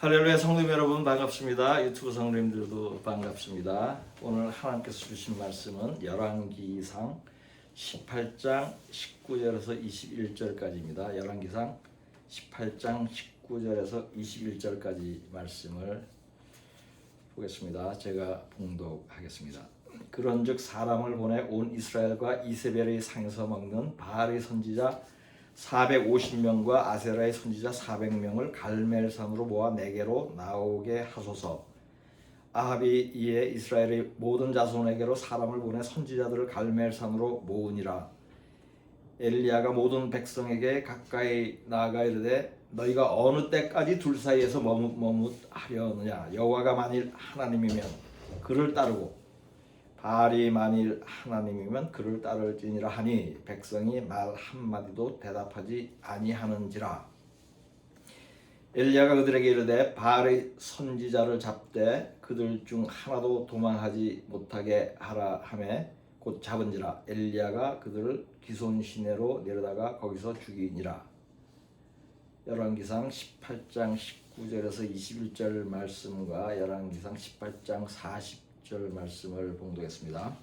할렐루야. 성도님 여러분 반갑습니다. 유튜브 성도님들도 반갑습니다. 오늘 하나님께서 주신 말씀은 열왕기상 18장 19절에서 21절까지입니다. 열왕기상 18장 19절에서 21절까지 말씀을 보겠습니다. 제가 봉독하겠습니다. 그런즉 사람을 보내 온 이스라엘과 이세벨의 상에서 먹는 바알의 선지자 450명과 아세라의 선지자 400명을 갈멜산으로 모아 내게로 나오게 하소서. 아합이 이에 이스라엘의 모든 자손에게로 사람을 보내 선지자들을 갈멜산으로 모으니라. 엘리야가 모든 백성에게 가까이 나아가 이르되 너희가 어느 때까지 둘 사이에서 머뭇하려느냐. 여호와가 만일 하나님이면 그를 따르고 바알이 만일 하나님이면 그를 따를지니라 하니 백성이 말 한마디도 대답하지 아니하는지라. 엘리야가 그들에게 이르되 바알의 선지자를 잡되 그들 중 하나도 도망하지 못하게 하라 하매 곧 잡은지라. 엘리야가 그들을 기손 시내로 내려다가 거기서 죽이니라. 열왕기상 18장 19절에서 21절 말씀과 열왕기상 18장 40절 말씀을 봉독했습니다.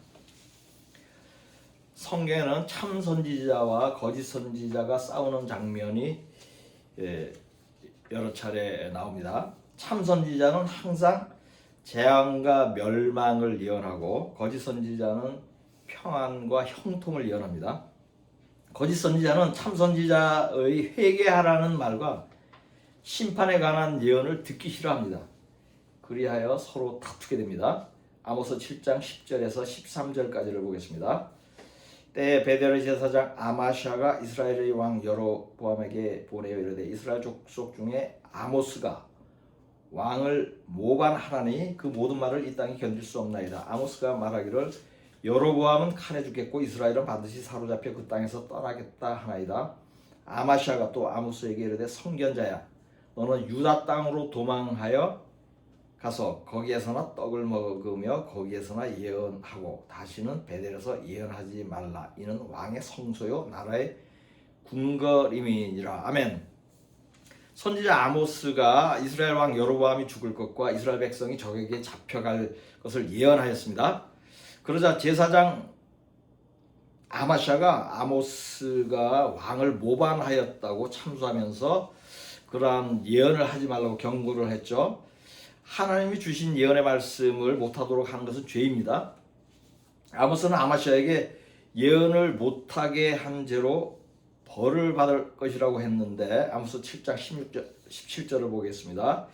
성경에는 참 선지자와 거짓 선지자가 싸우는 장면이 여러 차례 나옵니다. 참 선지자는 항상 재앙과 멸망을 예언하고 거짓 선지자는 평안과 형통을 예언합니다. 거짓 선지자는 참 선지자의 회개하라는 말과 심판에 관한 예언을 듣기 싫어합니다. 그리하여 서로 다투게 됩니다. 아모스 7장 10절에서 13절까지를 보겠습니다. 때에 베델의 제사장 아마샤가 이스라엘의 왕 여로보암에게 보내어 이르되 이스라엘 족속 중에 아모스가 왕을 모반하라니 그 모든 말을 이 땅이 견딜 수 없나이다. 아모스가 말하기를 여로보암은 칼에 죽겠고 이스라엘은 반드시 사로잡혀 그 땅에서 떠나겠다 하나이다. 아마샤가 또 아모스에게 이르되 선견자야 너는 유다 땅으로 도망하여 가서 거기에서나 떡을 먹으며 거기에서나 예언하고 다시는 베델에서 예언하지 말라. 이는 왕의 성소요 나라의 궁궐임이니라. 아멘. 선지자 아모스가 이스라엘 왕 여로보암이 죽을 것과 이스라엘 백성이 적에게 잡혀갈 것을 예언하였습니다. 그러자 제사장 아마샤가 아모스가 왕을 모반하였다고 참수하면서 그러한 예언을 하지 말라고 경고를 했죠. 하나님이 주신 예언의 말씀을 못하도록 하는 것은 죄입니다. 아모스는 아마샤에게 예언을 못하게 한 죄로 벌을 받을 것이라고 했는데 아모스 7장 17절을 보겠습니다.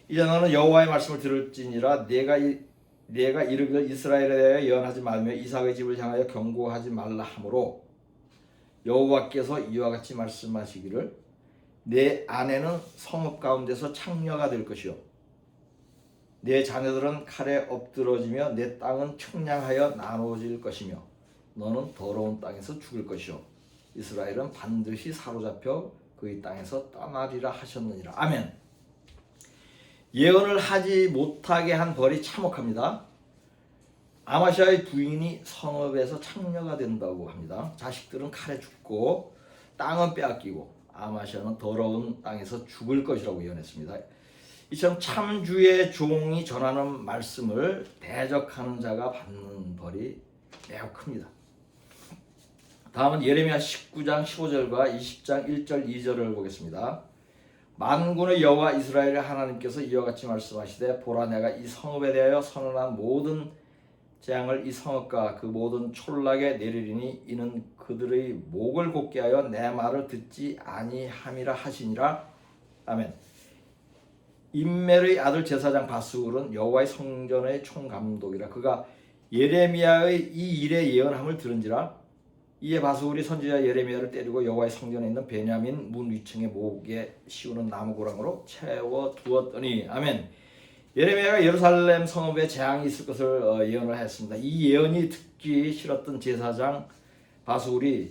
이제 너는 여호와의 말씀을 들을지니라. 내가 이르기를 이스라엘에 대하여 예언하지 말며 이삭의 집을 향하여 경고하지 말라 하므로 여호와께서 이와 같이 말씀하시기를 내 아내는 성읍 가운데서 창녀가 될 것이요 내 자녀들은 칼에 엎드러지며 내 땅은 청량하여 나눠질 것이며 너는 더러운 땅에서 죽을 것이요 이스라엘은 반드시 사로잡혀 그의 땅에서 떠나리라 하셨느니라. 아멘. 예언을 하지 못하게 한 벌이 참혹합니다. 아마샤의 부인이 성읍에서 창녀가 된다고 합니다. 자식들은 칼에 죽고 땅은 빼앗기고 아마샤는 더러운 땅에서 죽을 것이라고 예언했습니다. 이처럼 참주의 종이 전하는 말씀을 대적하는 자가 받는 벌이 매우 큽니다. 다음은 예레미야 19장 15절과 20장 1절 2절을 보겠습니다. 만군의 여호와 이스라엘의 하나님께서 이와 같이 말씀하시되 보라 내가 이 성읍에 대하여 선언한 모든 재앙을 이 성읍과 그 모든 촌락에 내리리니 이는 그들의 목을 곧게 하여 내 말을 듣지 아니함이라 하시니라. 아멘. 임멜의 아들 제사장 바스울은 여호와의 성전의 총감독이라. 그가 예레미야의 이 일의 예언함을 들은지라. 이에 바스울이 선지자 예레미야를 때리고 여호와의 성전에 있는 베냐민 문 위층에 목에 씌우는 나무 고랑으로 채워 두었더니. 아멘. 예레미야가 예루살렘 성읍에 재앙이 있을 것을 예언을 하였습니다. 이 예언이 듣기 싫었던 제사장 바스울이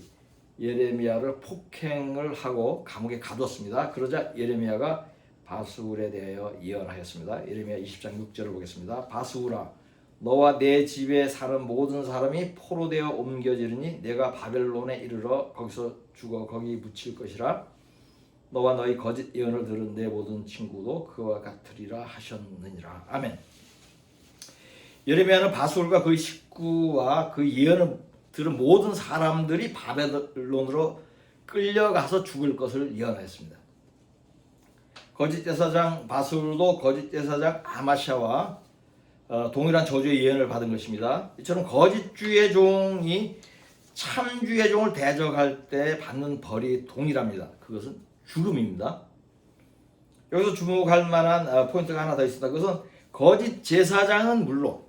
예레미야를 폭행을 하고 감옥에 가두었습니다. 그러자 예레미야가 바스울에 대하여 예언하였습니다. 예레미야 20장 6절을 보겠습니다. 바스울아 너와 내 집에 사는 모든 사람이 포로되어 옮겨지르니 내가 바벨론에 이르러 거기서 죽어 거기 묻힐 것이라. 너와 너희 거짓 예언을 들은 내 모든 친구도 그와 같으리라 하셨느니라. 아멘. 예레미야는 바술과 그의 식구와 그 예언을 들은 모든 사람들이 바벨론으로 끌려가서 죽을 것을 예언했습니다. 거짓 제사장 바술도 거짓 제사장 아마샤와 동일한 저주의 예언을 받은 것입니다. 이처럼 거짓 주의 종이 참 주의 종을 대적할 때 받는 벌이 동일합니다. 그것은 죽음입니다. 여기서 주목할 만한 포인트가 하나 더 있습니다. 그것은 거짓 제사장은 물론,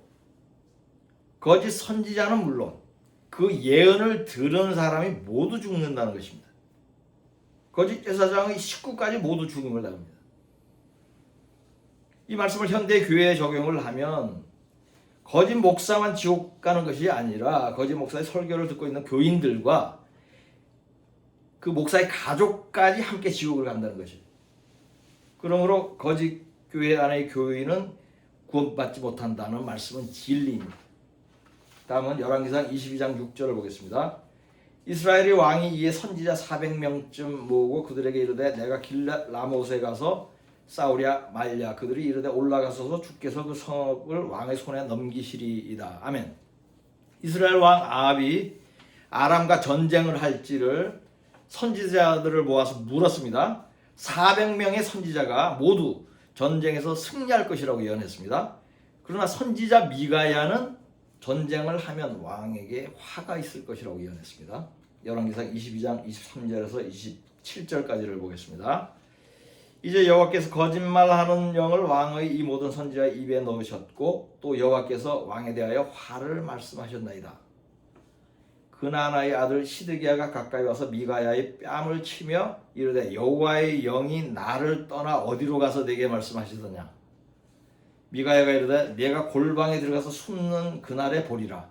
거짓 선지자는 물론 그 예언을 들은 사람이 모두 죽는다는 것입니다. 거짓 제사장의 식구까지 모두 죽음을 당합니다. 이 말씀을 현대 교회에 적용을 하면 거짓 목사만 지옥 가는 것이 아니라 거짓 목사의 설교를 듣고 있는 교인들과 그 목사의 가족까지 함께 지옥을 간다는 것이죠. 그러므로 거짓 교회 안의 교인은 구원받지 못한다는 말씀은 진리입니다. 다음은 열왕기상 22장 6절을 보겠습니다. 이스라엘의 왕이 이에 선지자 400명쯤 모으고 그들에게 이르되 내가 길랏 라못에 가서 싸우랴 말랴. 그들이 이르되 올라가소서 주께서 그 성읍을 왕의 손에 넘기시리이다. 아멘. 이스라엘 왕 아합이 아람과 전쟁을 할지를 선지자들을 모아서 물었습니다. 400명의 선지자가 모두 전쟁에서 승리할 것이라고 예언했습니다. 그러나 선지자 미가야는 전쟁을 하면 왕에게 화가 있을 것이라고 예언했습니다. 열왕기상 22장 23절에서 27절까지를 보겠습니다. 이제 여호와께서 거짓말하는 영을 왕의 이 모든 선지자의 입에 넣으셨고 또 여호와께서 왕에 대하여 화를 말씀하셨나이다. 그나나의 아들 시드기야가 가까이 와서 미가야의 뺨을 치며 이르되 여호와의 영이 나를 떠나 어디로 가서 내게 말씀하시더냐. 미가야가 이르되 내가 골방에 들어가서 숨는 그날에 보리라.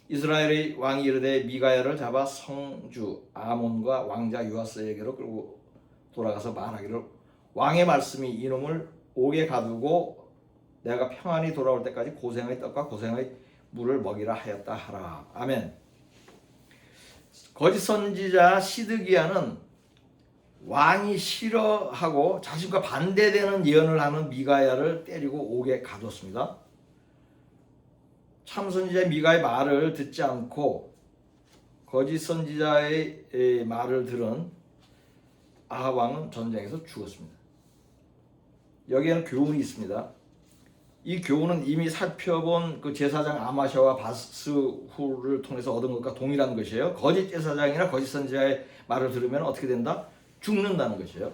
이스라엘의 왕이 이르되 미가야를 잡아 성주 아몬과 왕자 요아스에게로 끌고 돌아가서 말하기를 왕의 말씀이 이놈을 옥에 가두고 내가 평안히 돌아올 때까지 고생의 떡과 고생의 물을 먹이라 하였다 하라. 아멘. 거짓 선지자 시드기야는 왕이 싫어하고 자신과 반대되는 예언을 하는 미가야를 때리고 옥에 가뒀습니다. 참 선지자 미가의 말을 듣지 않고 거짓 선지자의 말을 들은 아합 왕은 전쟁에서 죽었습니다. 여기에는 교훈이 있습니다. 이 교훈은 이미 살펴본 그 제사장 아마샤와 바스후를 통해서 얻은 것과 동일한 것이에요. 거짓 제사장이나 거짓 선지자의 말을 들으면 어떻게 된다? 죽는다는 것이에요.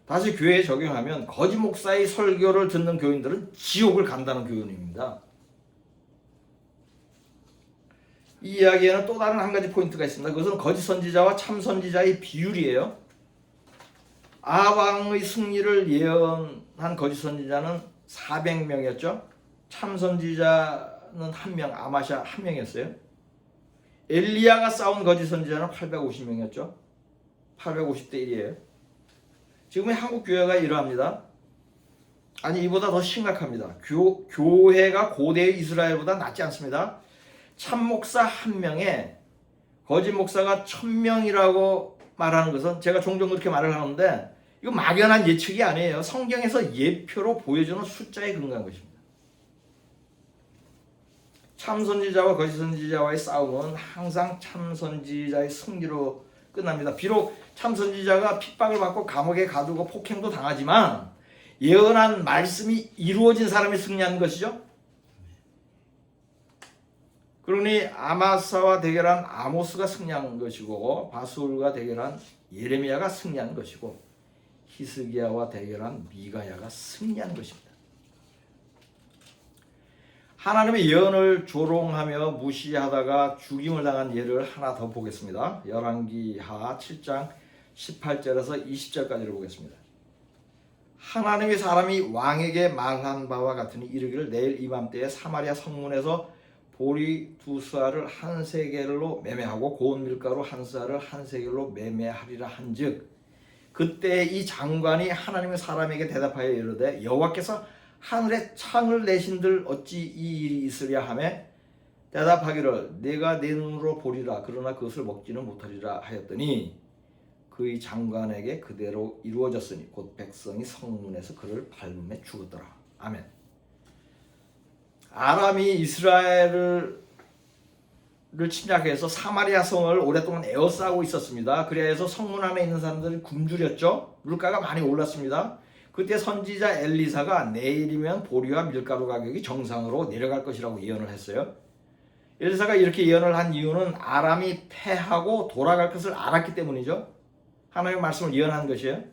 다시 교회에 적용하면 거짓 목사의 설교를 듣는 교인들은 지옥을 간다는 교훈입니다. 이 이야기에는 또 다른 한 가지 포인트가 있습니다. 그것은 거짓 선지자와 참 선지자의 비율이에요. 아합 왕의 승리를 예언한 거짓 선지자는 400명이었죠. 참 선지자는 1명, 아마샤 1명이었어요. 엘리야가 싸운 거짓 선지자는 850명이었죠. 850대 1이에요. 지금의 한국 교회가 이러합니다. 아니 이보다 더 심각합니다. 교회가 고대의 이스라엘보다 낫지 않습니다. 참 목사 1명에 거짓 목사가 1000명이라고 말하는 것은 제가 종종 그렇게 말을 하는데 이거 막연한 예측이 아니에요. 성경에서 예표로 보여주는 숫자에 근거한 것입니다. 참 선지자와 거짓 선지자와의 싸움은 항상 참 선지자의 승리로 끝납니다. 비록 참 선지자가 핍박을 받고 감옥에 가두고 폭행도 당하지만 예언한 말씀이 이루어진 사람이 승리한 것이죠. 그러니 아마사와 대결한 아모스가 승리한 것이고 바술과 대결한 예레미야가 승리한 것이고 히스기야와 대결한 미가야가 승리한 것입니다. 하나님의 예언을 조롱하며 무시하다가 죽임을 당한 예를 하나 더 보겠습니다. 열왕기하 7장 18절에서 20절까지를 보겠습니다. 하나님의 사람이 왕에게 말한 바와 같으니 이르기를 내일 이맘때에 사마리아 성문에서 보리 2쌀을 한 세겔로 매매하고 고운 밀가루 1쌀을 한 세겔로 매매하리라 한즉 그때 이 장관이 하나님의 사람에게 대답하여 이르되 여호와께서 하늘에 창을 내신들 어찌 이 일이 있으랴 하며 대답하기를 내가 내 눈으로 보리라 그러나 그것을 먹지는 못하리라 하였더니 그의 장관에게 그대로 이루어졌으니 곧 백성이 성문에서 그를 밟음에 죽었더라. 아멘. 아람이 이스라엘을 침략해서 사마리아 성을 오랫동안 에워싸고 있었습니다. 그래서 성문 안에 있는 사람들이 굶주렸죠. 물가가 많이 올랐습니다. 그때 선지자 엘리사가 내일이면 보리와 밀가루 가격이 정상으로 내려갈 것이라고 예언을 했어요. 엘리사가 이렇게 예언을 한 이유는 아람이 패하고 돌아갈 것을 알았기 때문이죠. 하나님의 말씀을 예언한 것이에요.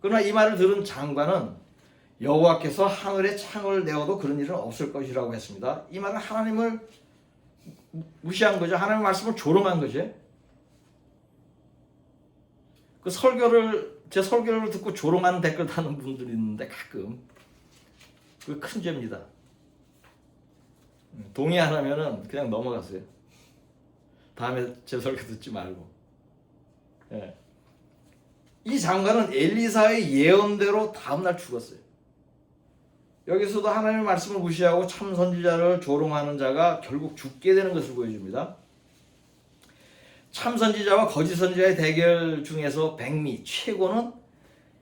그러나 이 말을 들은 장관은 여호와께서 하늘에 창을 내어도 그런 일은 없을 것이라고 했습니다. 이 말은 하나님을 무시한 거죠. 하나님의 말씀을 조롱한 거죠. 제 설교를 듣고 조롱하는 댓글 다는 분들이 있는데 가끔 그 큰 죄입니다. 동의 안 하면은 그냥 넘어가세요. 다음에 제 설교 듣지 말고. 예. 이 장관은 엘리사의 예언대로 다음날 죽었어요. 여기서도 하나님의 말씀을 무시하고 참 선지자를 조롱하는 자가 결국 죽게 되는 것을 보여줍니다. 참 선지자와 거짓 선지자의 대결 중에서 백미 최고는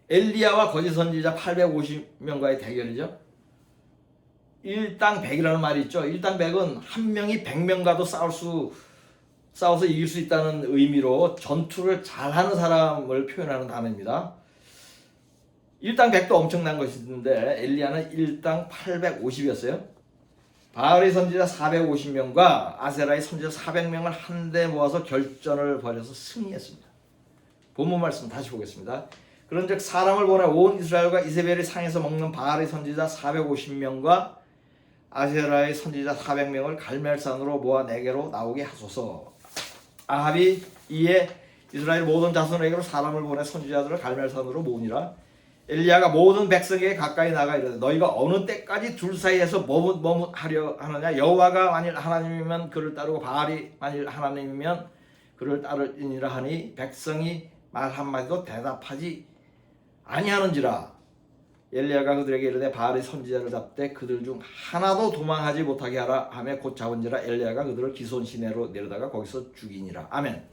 엘리야와 거짓 선지자 850명과의 대결이죠. 일당 100이라는 말이 있죠. 일당 100은 한 명이 100명과도 싸워서 이길 수 있다는 의미로 전투를 잘하는 사람을 표현하는 단어입니다. 일당 100도 엄청난 것이 있는데 엘리야는 일당 850이었어요. 바알의 선지자 450명과 아세라의 선지자 400명을 한데 모아서 결전을 벌여서 승리했습니다. 본문 말씀 다시 보겠습니다. 그런즉 사람을 보내 온 이스라엘과 이세벨이 상에서 먹는 바알의 선지자 450명과 아세라의 선지자 400명을 갈멜산으로 모아 내게로 나오게 하소서. 아합이 이에 이스라엘 모든 자손에게로 사람을 보내 선지자들을 갈멜산으로 모으니라. 엘리야가 모든 백성에게 가까이 나가 이르되 너희가 어느 때까지 둘 사이에서 머뭇하려 하느냐. 여호와가 만일 하나님이면 그를 따르고 바알이 만일 하나님이면 그를 따르니라 하니 백성이 말 한마디도 대답하지 아니하는지라. 엘리야가 그들에게 이르되 바알의 선지자를 잡되 그들 중 하나도 도망하지 못하게 하라 하며 곧 잡은지라. 엘리야가 그들을 기손 시내로 내려다가 거기서 죽이니라. 아멘.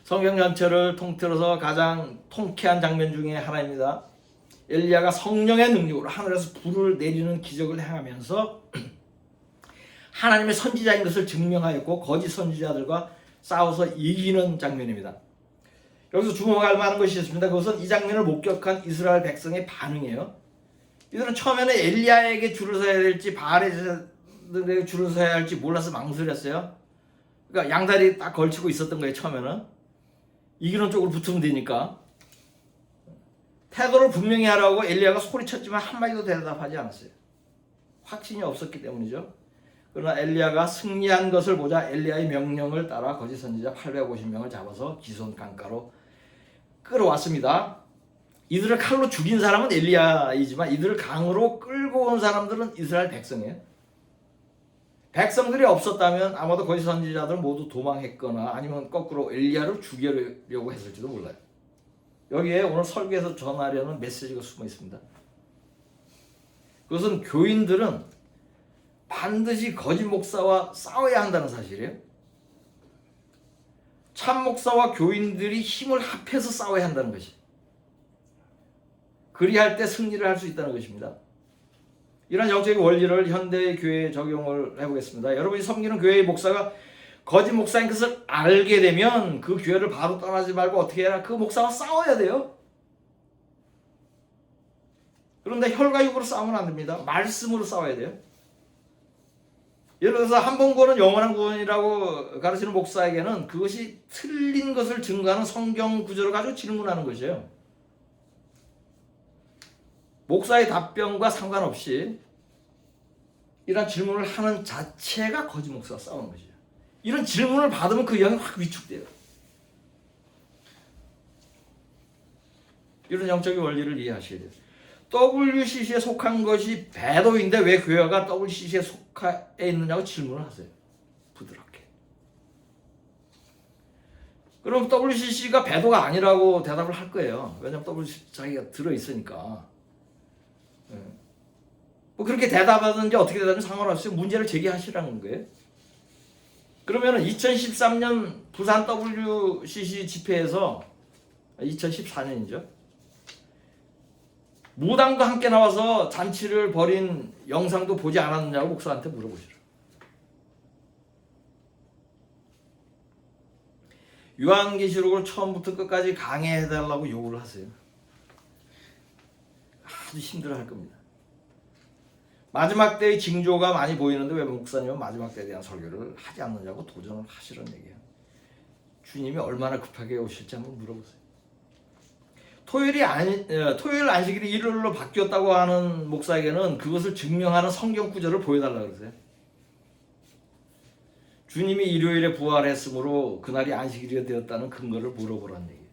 성경 전체를 통틀어서 가장 통쾌한 장면 중에 하나입니다. 엘리야가 성령의 능력으로 하늘에서 불을 내리는 기적을 행하면서 하나님의 선지자인 것을 증명하였고 거짓 선지자들과 싸워서 이기는 장면입니다. 여기서 주목할 만한 것이 있습니다. 그것은 이 장면을 목격한 이스라엘 백성의 반응이에요. 이들은 처음에는 엘리야에게 줄을 서야 될지 바알에게 줄을 서야 할지 몰라서 망설였어요. 그러니까 양다리 딱 걸치고 있었던 거예요. 처음에는 이기는 쪽으로 붙으면 되니까. 태도를 분명히 하라고 엘리야가 소리쳤지만 한마디도 대답하지 않았어요. 확신이 없었기 때문이죠. 그러나 엘리야가 승리한 것을 보자 엘리야의 명령을 따라 거짓 선지자 850명을 잡아서 기손 강가로 끌어왔습니다. 이들을 칼로 죽인 사람은 엘리야이지만 이들을 강으로 끌고 온 사람들은 이스라엘 백성이에요. 백성들이 없었다면 아마도 거짓 선지자들은 모두 도망했거나 아니면 거꾸로 엘리야를 죽이려고 했을지도 몰라요. 여기에 오늘 설교에서 전하려는 메시지가 숨어 있습니다. 그것은 교인들은 반드시 거짓 목사와 싸워야 한다는 사실이에요. 참 목사와 교인들이 힘을 합해서 싸워야 한다는 것이. 그리할 때 승리를 할 수 있다는 것입니다. 이런 영적인 원리를 현대 교회에 적용을 해보겠습니다. 여러분이 섬기는 교회의 목사가 거짓 목사인 것을 알게 되면 그 교회를 바로 떠나지 말고 어떻게 해라? 그 목사와 싸워야 돼요. 그런데 혈과 육으로 싸우면 안 됩니다. 말씀으로 싸워야 돼요. 예를 들어서 한 번 구원은 영원한 구원이라고 가르치는 목사에게는 그것이 틀린 것을 증거하는 성경 구절을 가지고 질문하는 것이에요. 목사의 답변과 상관없이 이런 질문을 하는 자체가 거짓 목사와 싸우는 것이죠. 이런 질문을 받으면 그 영이 확 위축돼요. 이런 영적인 원리를 이해하셔야 돼요. WCC에 속한 것이 배도인데 왜 교회가 WCC에 속해 있느냐고 질문을 하세요. 부드럽게. 그럼 WCC가 배도가 아니라고 대답을 할 거예요. 왜냐하면 WCC 자기가 들어있으니까. 뭐 그렇게 대답하든지 어떻게 대답하든지 상관없어요. 문제를 제기하시라는 거예요. 그러면은 2013년 부산 WCC 집회에서 2014년이죠. 무당도 함께 나와서 잔치를 벌인 영상도 보지 않았느냐고 목사한테 물어보시라. 요한계시록을 처음부터 끝까지 강해해달라고 요구를 하세요. 아주 힘들어할 겁니다. 마지막 때의 징조가 많이 보이는데 왜 목사님은 마지막 때에 대한 설교를 하지 않느냐고 도전을 하시라는 얘기예요. 주님이 얼마나 급하게 오실지 한번 물어보세요. 토요일 안식일이 일요일로 바뀌었다고 하는 목사에게는 그것을 증명하는 성경 구절을 보여달라고 그러세요. 주님이 일요일에 부활했으므로 그날이 안식일이 되었다는 근거를 물어보라는 얘기예요.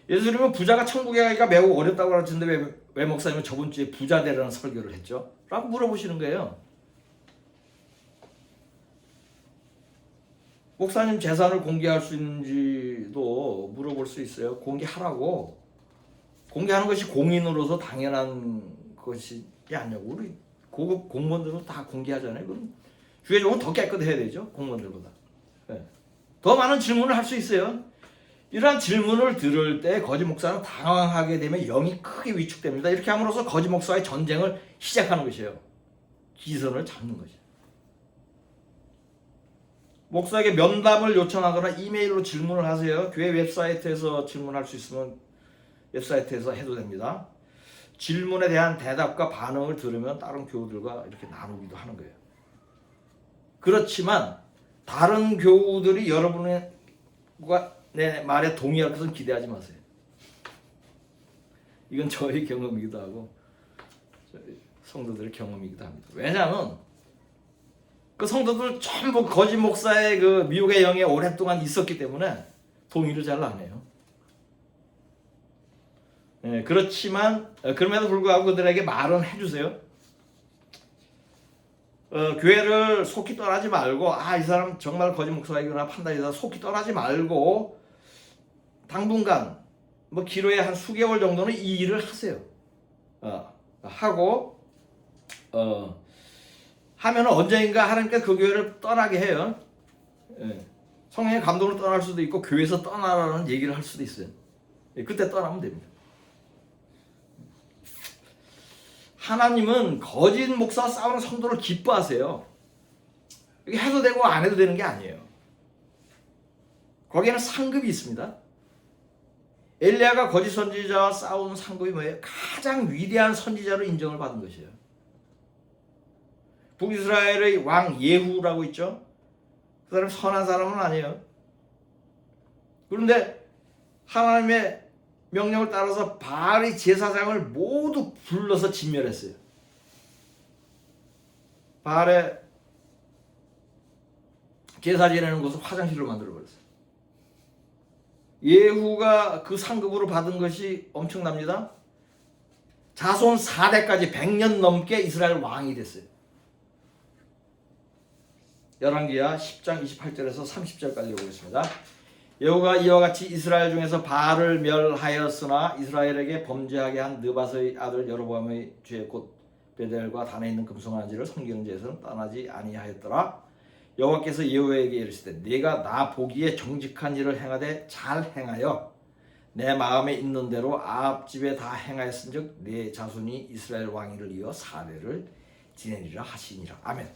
예수님은 부자가 천국에 가기가 매우 어렵다고 가르치는데 왜 목사님은 저번 주에 부자 되라는 설교를 했죠? 라고 물어보시는 거예요. 목사님 재산을 공개할 수 있는지도 물어볼 수 있어요. 공개하라고. 공개하는 것이 공인으로서 당연한 것이 아니냐고. 우리 고급 공무원들은 다 공개하잖아요. 그럼 주의종은 더 깨끗해야 되죠. 공무원들보다. 네. 더 많은 질문을 할 수 있어요. 이러한 질문을 들을 때 거짓 목사는 당황하게 되면 영이 크게 위축됩니다. 이렇게 함으로써 거짓 목사와의 전쟁을 시작하는 것이에요. 기선을 잡는 것이에요. 목사에게 면담을 요청하거나 이메일로 질문을 하세요. 교회 웹사이트에서 질문할 수 있으면 웹사이트에서 해도 됩니다. 질문에 대한 대답과 반응을 들으면 다른 교우들과 이렇게 나누기도 하는 거예요. 그렇지만 다른 교우들이 여러분의 말에 동의할 것은 기대하지 마세요. 이건 저의 경험이기도 하고 성도들의 경험이기도 합니다. 왜냐하면 그 성도들 전부 거짓 목사의 그 미혹의 영에 오랫동안 있었기 때문에 동의를 잘 안 해요. 네, 그렇지만 그럼에도 불구하고 그들에게 말은 해주세요. 교회를 속히 떠나지 말고 이 사람 정말 거짓 목사이구나 판단이다 속히 떠나지 말고 당분간 뭐 기로에 한 수개월 정도는 이 일을 하세요. 하고 하면은 언젠가 하나님께서 그 교회를 떠나게 해요. 성령의 감동으로 떠날 수도 있고 교회에서 떠나라는 얘기를 할 수도 있어요. 그때 떠나면 됩니다. 하나님은 거짓 목사와 싸우는 성도를 기뻐하세요. 이게 해도 되고 안 해도 되는 게 아니에요. 거기에는 상급이 있습니다. 엘리야가 거짓 선지자와 싸우는 상급이 뭐예요? 가장 위대한 선지자로 인정을 받은 것이에요. 북이스라엘의 왕 예후라고 있죠. 그 사람 선한 사람은 아니에요. 그런데 하나님의 명령을 따라서 바알의 제사장을 모두 불러서 진멸했어요. 바알의 제사 지내는 곳을 화장실로 만들어버렸어요. 예후가 그 상급으로 받은 것이 엄청납니다. 자손 4대까지 100년 넘게 이스라엘 왕이 됐어요. 열왕기하 10장 28절에서 30절까지 보겠습니다. 여호가 이와 같이 이스라엘 중에서 바알을 멸하였으나 이스라엘에게 범죄하게 한 느밧의 아들 여로보암의 죄 곧 베델과 단에 있는 금송아지를 섬기는 죄에서는 떠나지 아니하였더라. 여호와께서 예후에게 이르시되 네가 나 보기에 정직한 일을 행하되 잘 행하여 내 마음에 있는 대로 아합 집에 다 행하였은즉 네 자손이 이스라엘 왕위를 이어 4대를 지내리라 하시니라. 아멘.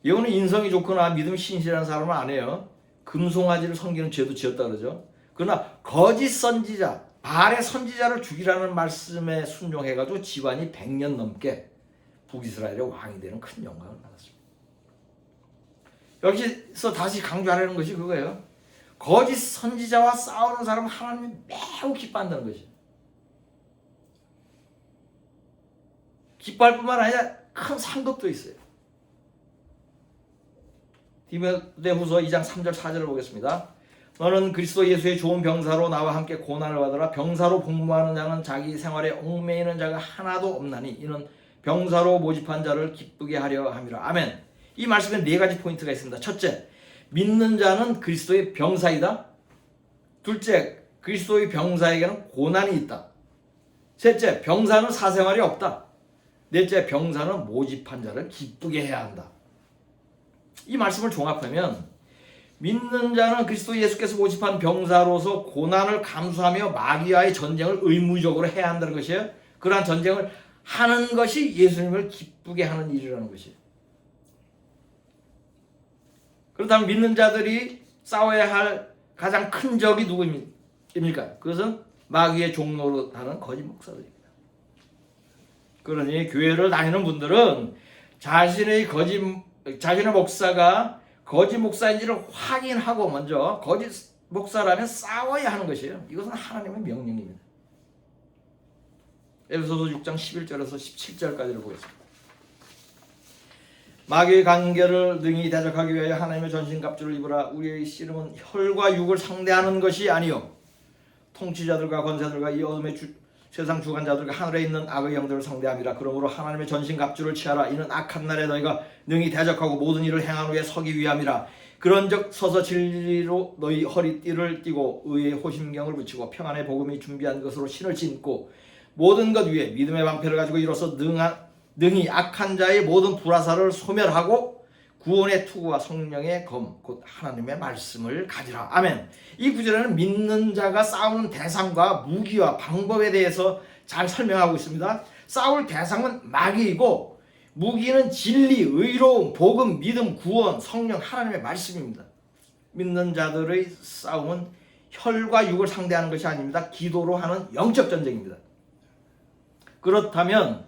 예후는 인성이 좋거나 믿음이 신실한 사람은 아니에요. 금송아지를 섬기는 죄도 지었다 그러죠. 그러나 거짓 선지자, 바알의 선지자를 죽이라는 말씀에 순종해가지고 집안이 100년 넘게 북이스라엘의 왕이 되는 큰 영광을 받았습니다. 여기서 다시 강조하려는 것이 그거예요. 거짓 선지자와 싸우는 사람은 하나님이 매우 기뻐한다는 것이에요. 기뻐할 뿐만 아니라 큰 상급도 있어요. 디모데후서 2장 3절 4절을 보겠습니다. 너는 그리스도 예수의 좋은 병사로 나와 함께 고난을 받으라. 병사로 복무하는 자는 자기 생활에 얽매이는 자가 하나도 없나니 이는 병사로 모집한 자를 기쁘게 하려 함이라. 아멘. 이 말씀에 4가지 포인트가 있습니다. 첫째, 믿는 자는 그리스도의 병사이다. 둘째, 그리스도의 병사에게는 고난이 있다. 셋째, 병사는 사생활이 없다. 넷째, 병사는 모집한 자를 기쁘게 해야 한다. 이 말씀을 종합하면 믿는 자는 그리스도 예수께서 모집한 병사로서 고난을 감수하며 마귀와의 전쟁을 의무적으로 해야 한다는 것이에요. 그러한 전쟁을 하는 것이 예수님을 기쁘게 하는 일이라는 것이에요. 그렇다면 믿는 자들이 싸워야 할 가장 큰 적이 누구입니까? 그것은 마귀의 종로로 하는 거짓 목사들입니다. 그러니 교회를 다니는 분들은 자신의 목사가 거짓 목사인지를 확인하고 먼저 거짓 목사라면 싸워야 하는 것이에요. 이것은 하나님의 명령입니다. 에베소서 6장 11절에서 17절까지를 보겠습니다. 마귀의 관계를 능히 대적하기 위하여 하나님의 전신갑주를 입으라. 우리의 씨름은 혈과 육을 상대하는 것이 아니요 통치자들과 권세들과 이 어둠의 세상 주관자들과 하늘에 있는 악의 영들을 상대함이라. 그러므로 하나님의 전신갑주를 취하라. 이는 악한 날에 너희가 능히 대적하고 모든 일을 행한 후에 서기 위함이라. 그런즉 서서 진리로 너희 허리띠를 띠고 의의 호심경을 붙이고 평안의 복음이 준비한 것으로 신을 신고 모든 것 위에 믿음의 방패를 가지고 이로써 능히 악한 자의 모든 불화살을 소멸하고 구원의 투구와 성령의 검 곧 하나님의 말씀을 가지라. 아멘. 이 구절에는 믿는 자가 싸우는 대상과 무기와 방법에 대해서 잘 설명하고 있습니다. 싸울 대상은 마귀이고 무기는 진리, 의로움, 복음, 믿음, 구원, 성령, 하나님의 말씀입니다. 믿는 자들의 싸움은 혈과 육을 상대하는 것이 아닙니다. 기도로 하는 영적 전쟁입니다. 그렇다면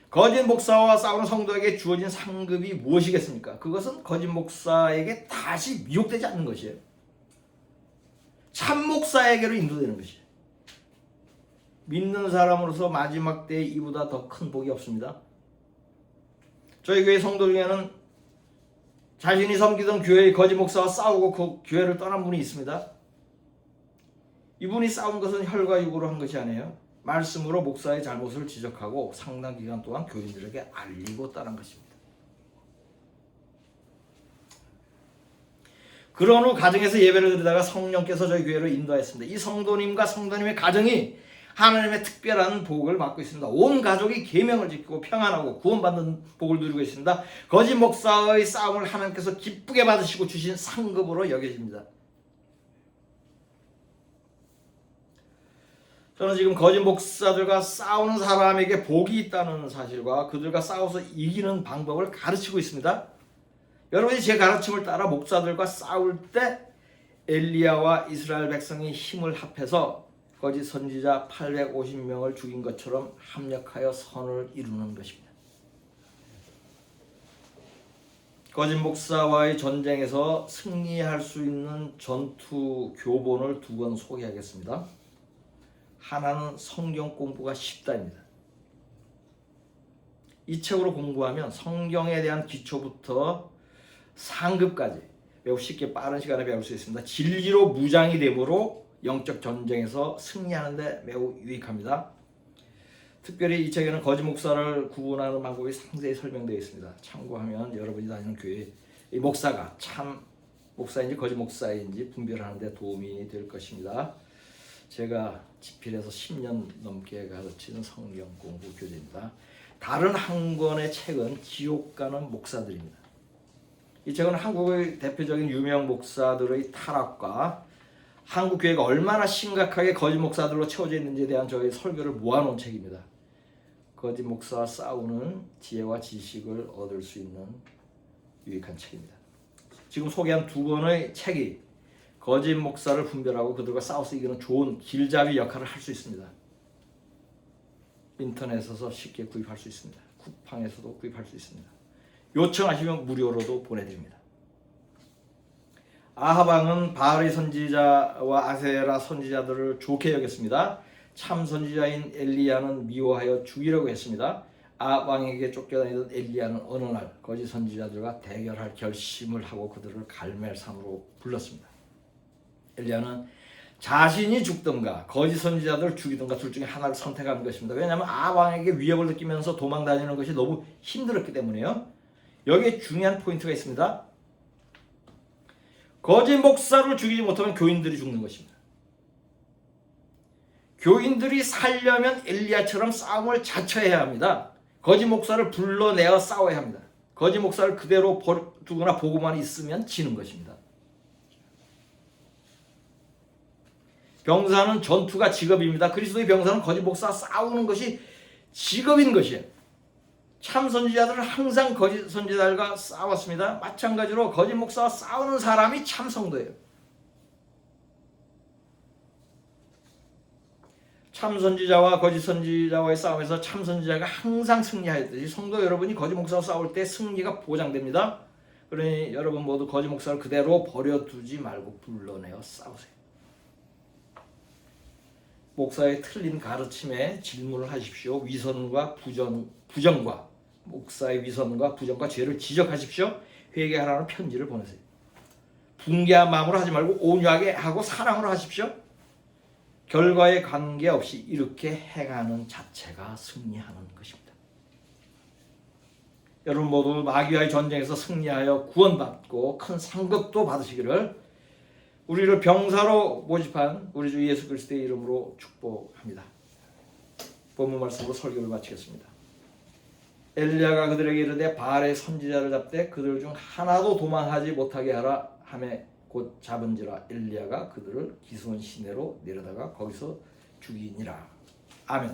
거짓 목사와 싸우는 성도에게 주어진 상급이 무엇이겠습니까? 그것은 거짓 목사에게 다시 미혹되지 않는 것이에요. 참 목사에게로 인도되는 것이에요. 믿는 사람으로서 마지막 때에 이보다 더 큰 복이 없습니다. 저희 교회 성도 중에는 자신이 섬기던 교회의 거짓 목사와 싸우고 그 교회를 떠난 분이 있습니다. 이분이 싸운 것은 혈과 육으로 한 것이 아니에요. 말씀으로 목사의 잘못을 지적하고 상당 기간 동안 교인들에게 알리고 떠난 것입니다. 그런 후 가정에서 예배를 드리다가 성령께서 저희 교회를 인도하였습니다. 이 성도님과 성도님의 가정이 하나님의 특별한 복을 받고 있습니다. 온 가족이 계명을 지키고 평안하고 구원받는 복을 누리고 있습니다. 거짓 목사의 싸움을 하나님께서 기쁘게 받으시고 주신 상급으로 여겨집니다. 저는 지금 거짓 목사들과 싸우는 사람에게 복이 있다는 사실과 그들과 싸워서 이기는 방법을 가르치고 있습니다. 여러분이 제 가르침을 따라 목사들과 싸울 때 엘리야와 이스라엘 백성이 힘을 합해서 거짓 선지자 850명을 죽인 것처럼 합력하여 선을 이루는 것입니다. 거짓 목사와의 전쟁에서 승리할 수 있는 전투 교본을 두 권 소개하겠습니다. 하나는 성경 공부가 쉽다입니다. 이 책으로 공부하면 성경에 대한 기초부터 상급까지 매우 쉽게 빠른 시간에 배울 수 있습니다. 진리로 무장이 되므로 영적 전쟁에서 승리하는 데 매우 유익합니다. 특별히 이 책에는 거짓 목사를 구분하는 방법이 상세히 설명되어 있습니다. 참고하면 여러분이 다니는 교회 이 목사가 참 목사인지 거짓 목사인지 분별하는 데 도움이 될 것입니다. 제가 지필해서 10년 넘게 가르치는 성경 공부 교재입니다. 다른 한 권의 책은 지옥 가는 목사들입니다. 이 책은 한국의 대표적인 유명 목사들의 타락과 한국 교회가 얼마나 심각하게 거짓 목사들로 채워져 있는지에 대한 저의 설교를 모아놓은 책입니다. 거짓 목사와 싸우는 지혜와 지식을 얻을 수 있는 유익한 책입니다. 지금 소개한 두 권의 책이 거짓 목사를 분별하고 그들과 싸워서 이기는 좋은 길잡이 역할을 할 수 있습니다. 인터넷에서 쉽게 구입할 수 있습니다. 쿠팡에서도 구입할 수 있습니다. 요청하시면 무료로도 보내드립니다. 아하방은 바알의 선지자와 아세라 선지자들을 좋게 여겼습니다. 참 선지자인 엘리야는 미워하여 죽이려고 했습니다. 아합왕에게 쫓겨다니던 엘리야는 어느 날 거짓 선지자들과 대결할 결심을 하고 그들을 갈멜산으로 불렀습니다. 엘리야는 자신이 죽든가 거짓 선지자들을 죽이든가 둘 중에 하나를 선택하는 것입니다. 왜냐하면 아합왕에게 위협을 느끼면서 도망 다니는 것이 너무 힘들었기 때문에요. 여기에 중요한 포인트가 있습니다. 거짓 목사를 죽이지 못하면 교인들이 죽는 것입니다. 교인들이 살려면 엘리야처럼 싸움을 자처해야 합니다. 거짓 목사를 불러내어 싸워야 합니다. 거짓 목사를 그대로 두거나 보고만 있으면 지는 것입니다. 병사는 전투가 직업입니다. 그리스도의 병사는 거짓 목사와 싸우는 것이 직업인 것이에요. 참 선지자들은 항상 거짓 선지자들과 싸웠습니다. 마찬가지로 거짓 목사와 싸우는 사람이 참 성도예요. 참 선지자와 거짓 선지자와의 싸움에서 참 선지자가 항상 승리하였듯이 성도 여러분이 거짓 목사와 싸울 때 승리가 보장됩니다. 그러니 여러분 모두 거짓 목사를 그대로 버려두지 말고 불러내어 싸우세요. 목사의 틀린 가르침에 질문을 하십시오. 위선과 부정과 목사의 위선과 부정과 죄를 지적하십시오. 회개하라는 편지를 보내세요. 붕괴한 마음으로 하지 말고 온유하게 하고 사랑으로 하십시오. 결과에 관계없이 이렇게 행하는 자체가 승리하는 것입니다. 여러분 모두 마귀와의 전쟁에서 승리하여 구원받고 큰 상급도 받으시기를 우리를 병사로 모집한 우리 주 예수 그리스도의 이름으로 축복합니다. 본문 말씀으로 설교를 마치겠습니다. 엘리야가 그들에게 이르되 바알의 선지자를 잡되 그들 중 하나도 도망하지 못하게 하라 하매 곧 잡은지라 엘리야가 그들을 기손 시내로 내려다가 거기서 죽이니라. 아멘.